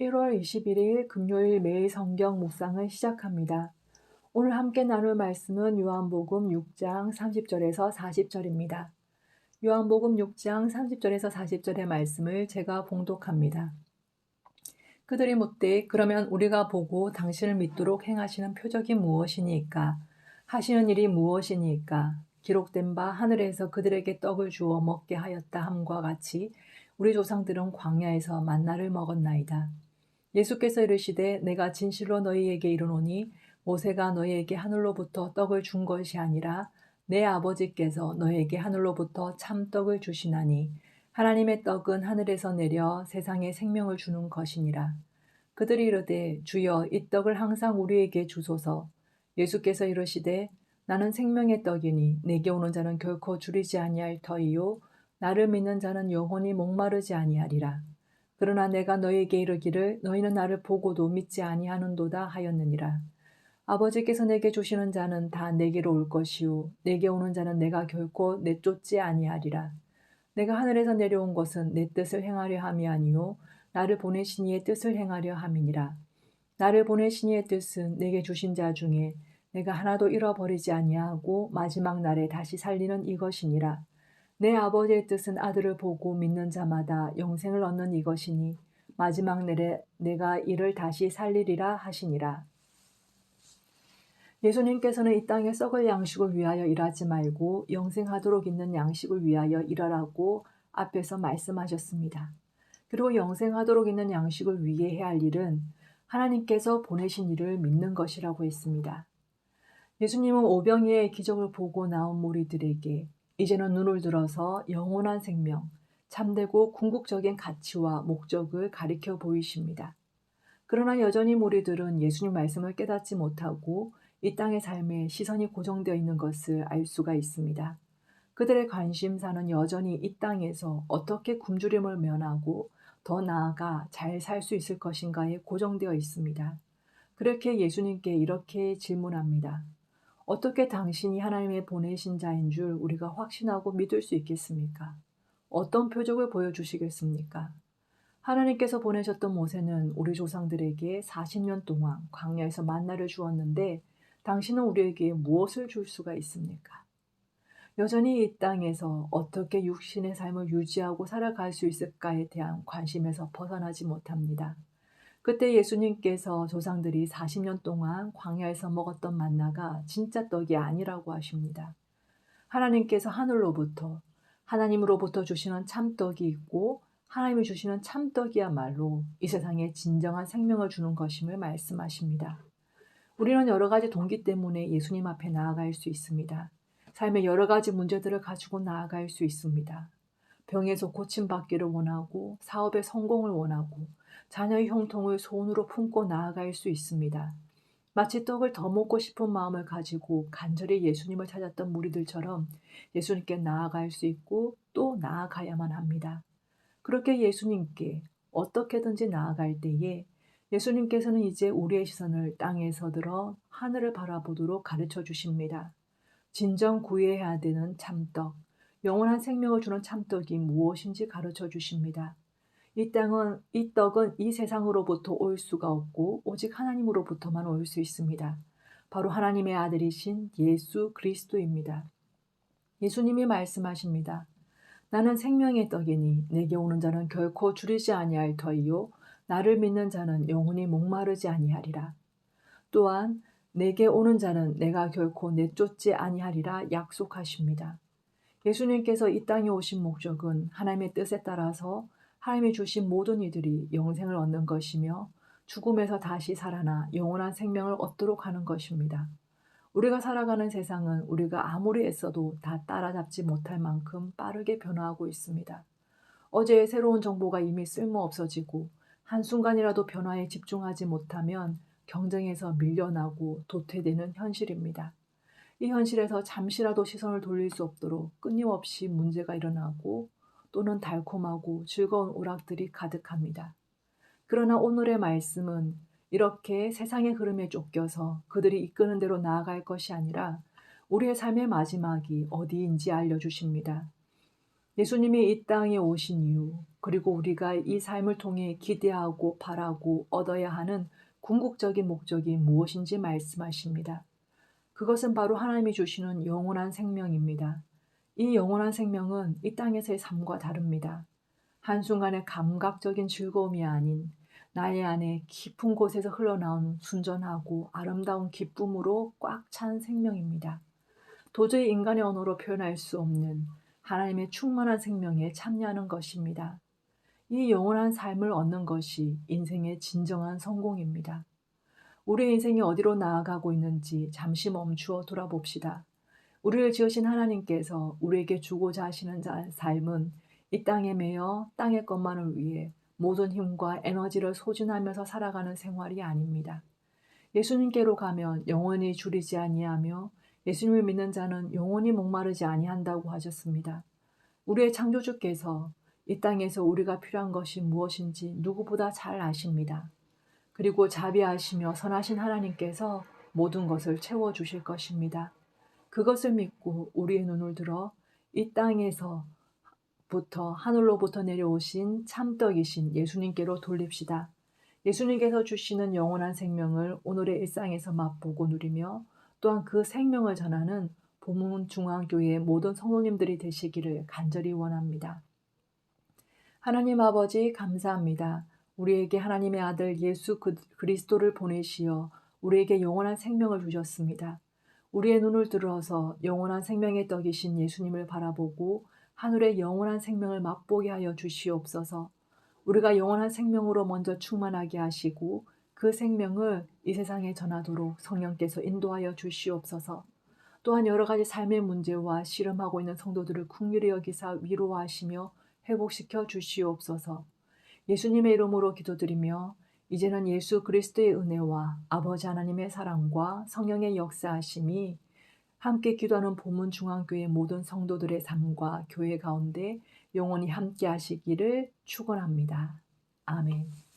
1월 21일 금요일 매일 성경 묵상을 시작합니다. 오늘 함께 나눌 말씀은 요한복음 6장 30절에서 40절입니다. 요한복음 6장 30절에서 40절의 말씀을 제가 봉독합니다. 그들이 묻되 그러면 우리가 보고 당신을 믿도록 행하시는 표적이 무엇이니까? 하시는 일이 무엇이니까? 기록된 바 하늘에서 그들에게 떡을 주어 먹게 하였다 함과 같이 우리 조상들은 광야에서 만나를 먹었나이다. 예수께서 이르시되 내가 진실로 너희에게 이르노니 모세가 너희에게 하늘로부터 떡을 준 것이 아니라 내 아버지께서 너희에게 하늘로부터 참떡을 주시나니 하나님의 떡은 하늘에서 내려 세상에 생명을 주는 것이니라. 그들이 이르되 주여 이 떡을 항상 우리에게 주소서. 예수께서 이르시되 나는 생명의 떡이니 내게 오는 자는 결코 줄이지 아니할 터이요 나를 믿는 자는 영원히 목마르지 아니하리라. 그러나 내가 너희에게 이르기를 너희는 나를 보고도 믿지 아니하는도다 하였느니라. 아버지께서 내게 주시는 자는 다 내게로 올 것이요 내게 오는 자는 내가 결코 내쫓지 아니하리라. 내가 하늘에서 내려온 것은 내 뜻을 행하려 함이 아니요 나를 보내신 이의 뜻을 행하려 함이니라. 나를 보내신 이의 뜻은 내게 주신 자 중에 내가 하나도 잃어버리지 아니하고 마지막 날에 다시 살리는 이것이니라. 내 아버지의 뜻은 아들을 보고 믿는 자마다 영생을 얻는 이것이니 마지막 날에 내가 이를 다시 살리리라 하시니라. 예수님께서는 이 땅에 썩을 양식을 위하여 일하지 말고 영생하도록 있는 양식을 위하여 일하라고 앞에서 말씀하셨습니다. 그리고 영생하도록 있는 양식을 위해 해야 할 일은 하나님께서 보내신 이를 믿는 것이라고 했습니다. 예수님은 오병이의 기적을 보고 나온 무리들에게 이제는 눈을 들어서 영원한 생명, 참되고 궁극적인 가치와 목적을 가리켜 보이십니다. 그러나 여전히 무리들은 예수님 말씀을 깨닫지 못하고 이 땅의 삶에 시선이 고정되어 있는 것을 알 수가 있습니다. 그들의 관심사는 여전히 이 땅에서 어떻게 굶주림을 면하고 더 나아가 잘 살 수 있을 것인가에 고정되어 있습니다. 그렇게 예수님께 이렇게 질문합니다. 어떻게 당신이 하나님의 보내신 자인 줄 우리가 확신하고 믿을 수 있겠습니까? 어떤 표적을 보여주시겠습니까? 하나님께서 보내셨던 모세는 우리 조상들에게 40년 동안 광야에서 만나를 주었는데 당신은 우리에게 무엇을 줄 수가 있습니까? 여전히 이 땅에서 어떻게 육신의 삶을 유지하고 살아갈 수 있을까에 대한 관심에서 벗어나지 못합니다. 그때 예수님께서 조상들이 40년 동안 광야에서 먹었던 만나가 진짜 떡이 아니라고 하십니다. 하나님께서 하나님으로부터 주시는 참떡이 있고 하나님이 주시는 참떡이야말로 이 세상에 진정한 생명을 주는 것임을 말씀하십니다. 우리는 여러 가지 동기 때문에 예수님 앞에 나아갈 수 있습니다. 삶의 여러 가지 문제들을 가지고 나아갈 수 있습니다. 병에서 고침받기를 원하고 사업의 성공을 원하고 자녀의 형통을 소원으로 품고 나아갈 수 있습니다. 마치 떡을 더 먹고 싶은 마음을 가지고 간절히 예수님을 찾았던 무리들처럼 예수님께 나아갈 수 있고 또 나아가야만 합니다. 그렇게 예수님께 어떻게든지 나아갈 때에 예수님께서는 이제 우리의 시선을 땅에서 들어 하늘을 바라보도록 가르쳐 주십니다. 진정 구해야 되는 참떡, 영원한 생명을 주는 참떡이 무엇인지 가르쳐 주십니다. 이 떡은 이 세상으로부터 올 수가 없고 오직 하나님으로부터만 올 수 있습니다. 바로 하나님의 아들이신 예수 그리스도입니다. 예수님이 말씀하십니다. 나는 생명의 떡이니 내게 오는 자는 결코 줄이지 아니할 터이요 나를 믿는 자는 영원히 목마르지 아니하리라. 또한 내게 오는 자는 내가 결코 내쫓지 아니하리라 약속하십니다. 예수님께서 이 땅에 오신 목적은 하나님의 뜻에 따라서 하나님이 주신 모든 이들이 영생을 얻는 것이며 죽음에서 다시 살아나 영원한 생명을 얻도록 하는 것입니다. 우리가 살아가는 세상은 우리가 아무리 애써도 다 따라잡지 못할 만큼 빠르게 변화하고 있습니다. 어제의 새로운 정보가 이미 쓸모없어지고 한순간이라도 변화에 집중하지 못하면 경쟁에서 밀려나고 도태되는 현실입니다. 이 현실에서 잠시라도 시선을 돌릴 수 없도록 끊임없이 문제가 일어나고 또는 달콤하고 즐거운 오락들이 가득합니다. 그러나 오늘의 말씀은 이렇게 세상의 흐름에 쫓겨서 그들이 이끄는 대로 나아갈 것이 아니라 우리의 삶의 마지막이 어디인지 알려주십니다. 예수님이 이 땅에 오신 이유, 그리고 우리가 이 삶을 통해 기대하고 바라고 얻어야 하는 궁극적인 목적이 무엇인지 말씀하십니다. 그것은 바로 하나님이 주시는 영원한 생명입니다. 이 영원한 생명은 이 땅에서의 삶과 다릅니다. 한순간의 감각적인 즐거움이 아닌 나의 안에 깊은 곳에서 흘러나오는 순전하고 아름다운 기쁨으로 꽉 찬 생명입니다. 도저히 인간의 언어로 표현할 수 없는 하나님의 충만한 생명에 참여하는 것입니다. 이 영원한 삶을 얻는 것이 인생의 진정한 성공입니다. 우리의 인생이 어디로 나아가고 있는지 잠시 멈추어 돌아봅시다. 우리를 지으신 하나님께서 우리에게 주고자 하시는 삶은 이 땅에 매여 땅의 것만을 위해 모든 힘과 에너지를 소진하면서 살아가는 생활이 아닙니다. 예수님께로 가면 영원히 줄이지 아니하며 예수님을 믿는 자는 영원히 목마르지 아니한다고 하셨습니다. 우리의 창조주께서 이 땅에서 우리가 필요한 것이 무엇인지 누구보다 잘 아십니다. 그리고 자비하시며 선하신 하나님께서 모든 것을 채워주실 것입니다. 그것을 믿고 우리의 눈을 들어 이 땅에서부터 하늘로부터 내려오신 참떡이신 예수님께로 돌립시다. 예수님께서 주시는 영원한 생명을 오늘의 일상에서 맛보고 누리며 또한 그 생명을 전하는 보문중앙교회의 모든 성도님들이 되시기를 간절히 원합니다. 하나님 아버지 감사합니다. 우리에게 하나님의 아들 예수 그리스도를 보내시어 우리에게 영원한 생명을 주셨습니다. 우리의 눈을 들어서 영원한 생명의 떡이신 예수님을 바라보고 하늘의 영원한 생명을 맛보게 하여 주시옵소서. 우리가 영원한 생명으로 먼저 충만하게 하시고 그 생명을 이 세상에 전하도록 성령께서 인도하여 주시옵소서. 또한 여러 가지 삶의 문제와 씨름하고 있는 성도들을 긍휼히 여기사 위로하시며 회복시켜 주시옵소서. 예수님의 이름으로 기도드리며 이제는 예수 그리스도의 은혜와 아버지 하나님의 사랑과 성령의 역사하심이 함께 기도하는 보문중앙교회 모든 성도들의 삶과 교회 가운데 영원히 함께 하시기를 축원합니다. 아멘.